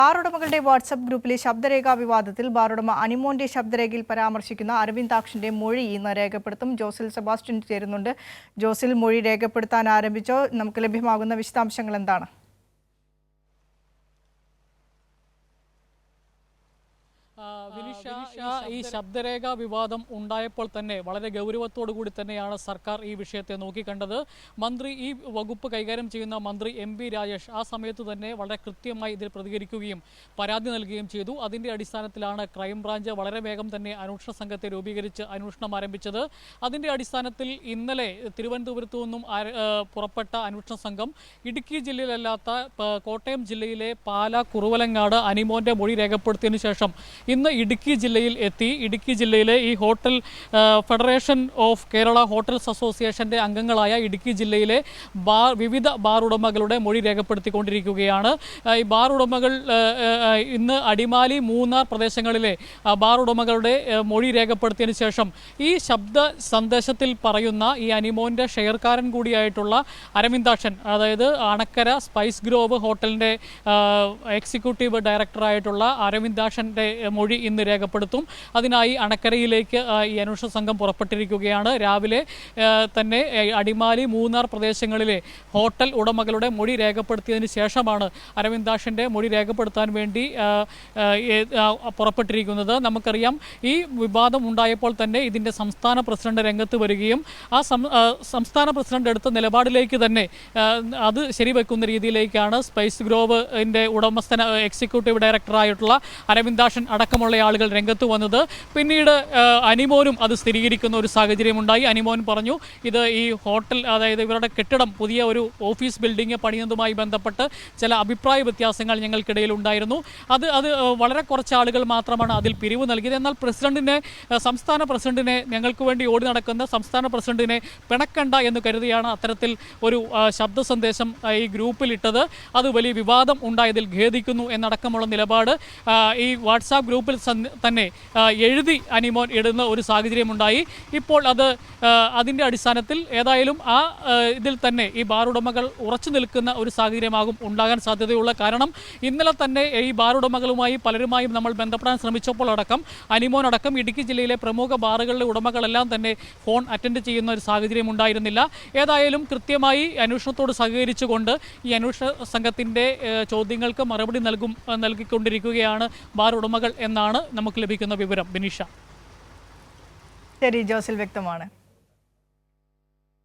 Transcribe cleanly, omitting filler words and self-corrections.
ബാറുടമകളുടെ WhatsApp ഗ്രൂപ്പിലെ ശബ്ദരേഖാ വിവാദത്തിൽ ബാറുടമ അനിമോന്റെ ശബ്ദരേഖയിൽ പരാമർശിക്കുന്ന അരവിന്ദാക്ഷന്റെ മൊഴി ഇന്ന് രേഖപ്പെടുത്തും. ജോസിൽ സെബാസ്റ്റ്യൻ ചേരുന്നുണ്ട്. ജോസിൽ, മൊഴി രേഖപ്പെടുത്താൻ ആരംഭിച്ചോ? നമുക്ക് ലഭ്യമാകുന്ന വിശദാംശങ്ങൾ എന്താണ്? ഈ ശബ്ദരേഖാ വിവാദം ഉണ്ടായപ്പോൾ തന്നെ വളരെ ഗൗരവത്തോടു കൂടി തന്നെയാണ് സർക്കാർ ഈ വിഷയത്തെ നോക്കിക്കണ്ടത്. മന്ത്രി, ഈ വകുപ്പ് കൈകാര്യം ചെയ്യുന്ന മന്ത്രി എം പി രാജേഷ് ആ സമയത്ത് തന്നെ വളരെ കൃത്യമായി ഇതിൽ പ്രതികരിക്കുകയും പരാതി നൽകുകയും ചെയ്തു. അതിൻ്റെ അടിസ്ഥാനത്തിലാണ് ക്രൈംബ്രാഞ്ച് വളരെ വേഗം തന്നെ അന്വേഷണ സംഘത്തെ രൂപീകരിച്ച് അന്വേഷണം ആരംഭിച്ചത്. അതിൻ്റെ അടിസ്ഥാനത്തിൽ ഇന്നലെ തിരുവനന്തപുരത്തു നിന്നും പുറപ്പെട്ട അന്വേഷണ സംഘം ഇടുക്കി ജില്ലയിലല്ലാത്ത കോട്ടയം ജില്ലയിലെ പാലാ കുറുവലങ്ങാട് അനിമോന്റെ മൊഴി രേഖപ്പെടുത്തിയതിനു ശേഷം ഇന്ന് ഇടുക്കി ജില്ലയിൽ എത്തി. ഇടുക്കി ജില്ലയിലെ ഈ hotel federation of Kerala hotels അസോസിയേഷന്റെ അംഗങ്ങളായ ഇടുക്കി ജില്ലയിലെ വിവിധ ബാർ ഉടമകളുടെ മൊഴി രേഖപ്പെടുത്തിക്കൊണ്ടിരിക്കുകയാണ്. ഈ ബാർ ഉടമകൾ ഇന്ന് അടിമാലി, മൂന്നാർ പ്രദേശങ്ങളിലെ ബാർ ഉടമകളുടെ മൊഴി രേഖപ്പെടുത്തിയതിനു ശേഷം ഈ ശബ്ദ സന്ദേശത്തിൽ പറയുന്ന ഈ അനിമോന്റെ ഷെയർക്കാരൻ കൂടിയായിട്ടുള്ള അരവിന്ദാക്ഷൻ, അതായത് അണക്കര സ്പൈസ് ഗ്രോവ് ഹോട്ടലിന്റെ എക്സിക്യൂട്ടീവ് ഡയറക്ടറായിട്ടുള്ള അരവിന്ദാക്ഷന്റെ മൊഴി ഇന്ന് രേഖപ്പെടുത്തും. അതിനായി അണക്കരയിലേക്ക് ഈ അന്വേഷണ സംഘം പുറപ്പെട്ടിരിക്കുകയാണ്. രാവിലെ തന്നെ അടിമാലി, മൂന്നാർ പ്രദേശങ്ങളിലെ ഹോട്ടൽ ഉടമകളുടെ മൊഴി രേഖപ്പെടുത്തിയതിന് ശേഷമാണ് അരവിന്ദാക്ഷന്റെ മൊഴി രേഖപ്പെടുത്താൻ വേണ്ടി പുറപ്പെട്ടിരിക്കുന്നത്. നമുക്കറിയാം, ഈ വിവാദം ഉണ്ടായപ്പോൾ തന്നെ ഇതിൻ്റെ സംസ്ഥാന പ്രസിഡന്റ് രംഗത്ത് വരികയും ആ സംസ്ഥാന പ്രസിഡന്റ് എടുത്ത നിലപാടിലേക്ക് തന്നെ അത് ശരിവെക്കുന്ന രീതിയിലേക്കാണ് സ്പൈസ് ഗ്രോവിൻ്റെ ഉടമസ്ഥന എക്സിക്യൂട്ടീവ് ഡയറക്ടറായിട്ടുള്ള അരവിന്ദാക്ഷൻ അടക്കമുള്ള ആളുകൾ രംഗത്ത് വന്നത്. പിന്നീട് അനിമോനും അത് സ്ഥിരീകരിക്കുന്ന ഒരു സാഹചര്യമുണ്ടായി. അനിമോൻ പറഞ്ഞു, ഇത് ഈ ഹോട്ടൽ, അതായത് ഇവരുടെ കെട്ടിടം, പുതിയ ഒരു ഓഫീസ് ബിൽഡിംഗ് പണിയുന്നതുമായി ബന്ധപ്പെട്ട് ചില അഭിപ്രായ വ്യത്യാസങ്ങൾ ഞങ്ങൾക്കിടയിൽ ഉണ്ടായിരുന്നു. അത് വളരെ കുറച്ച് ആളുകൾ മാത്രമാണ് അതിൽ പിരിവ് നൽകിയത്. എന്നാൽ സംസ്ഥാന പ്രസിഡന്റിനെ, ഞങ്ങൾക്ക് വേണ്ടി ഓടി നടക്കുന്ന സംസ്ഥാന പ്രസിഡന്റിനെ പിണക്കണ്ട എന്ന് കരുതിയാണ് അത്തരത്തിൽ ഒരു ശബ്ദ സന്ദേശം ഈ ഗ്രൂപ്പിലിട്ടത്. അത് വലിയ വിവാദം ഉണ്ടായതിൽ ഖേദിക്കുന്നു എന്നടക്കമുള്ള നിലപാട് ഈ വാട്സാപ്പ് ഗ്രൂപ്പിൽ തന്നെ എഴുതി അനിമോൻ ഇടുന്ന ഒരു സാഹചര്യമുണ്ടായി. ഇപ്പോൾ അതിൻ്റെ അടിസ്ഥാനത്തിൽ ഏതായാലും ഇതിൽ തന്നെ ഈ ബാറുടമകൾ ഉറച്ചു നിൽക്കുന്ന ഒരു സാഹചര്യമാകും ഉണ്ടാകാൻ സാധ്യതയുള്ള. കാരണം ഇന്നലെ തന്നെ ഈ ബാറുടമകളുമായി പലരുമായും നമ്മൾ ബന്ധപ്പെടാൻ ശ്രമിച്ചപ്പോൾ അടക്കം അനിമോൻ അടക്കം ഇടുക്കി ജില്ലയിലെ പ്രമുഖ ബാറുകളിലെ ഉടമകളെല്ലാം തന്നെ ഫോൺ അറ്റൻഡ് ചെയ്യുന്ന ഒരു സാഹചര്യം ഉണ്ടായിരുന്നില്ല. ഏതായാലും കൃത്യമായി അന്വേഷണത്തോട് സഹകരിച്ചുകൊണ്ട് ഈ അന്വേഷണ സംഘത്തിൻ്റെ ചോദ്യങ്ങൾക്ക് മറുപടി നൽകിക്കൊണ്ടിരിക്കുകയാണ് ബാർ ഉടമകൾ എന്നാണ് നമുക്ക് ലഭിക്കുന്ന വിവരം. ബിനിഷ. ശരി, ജോസിൽ, വ്യക്തമാണ്.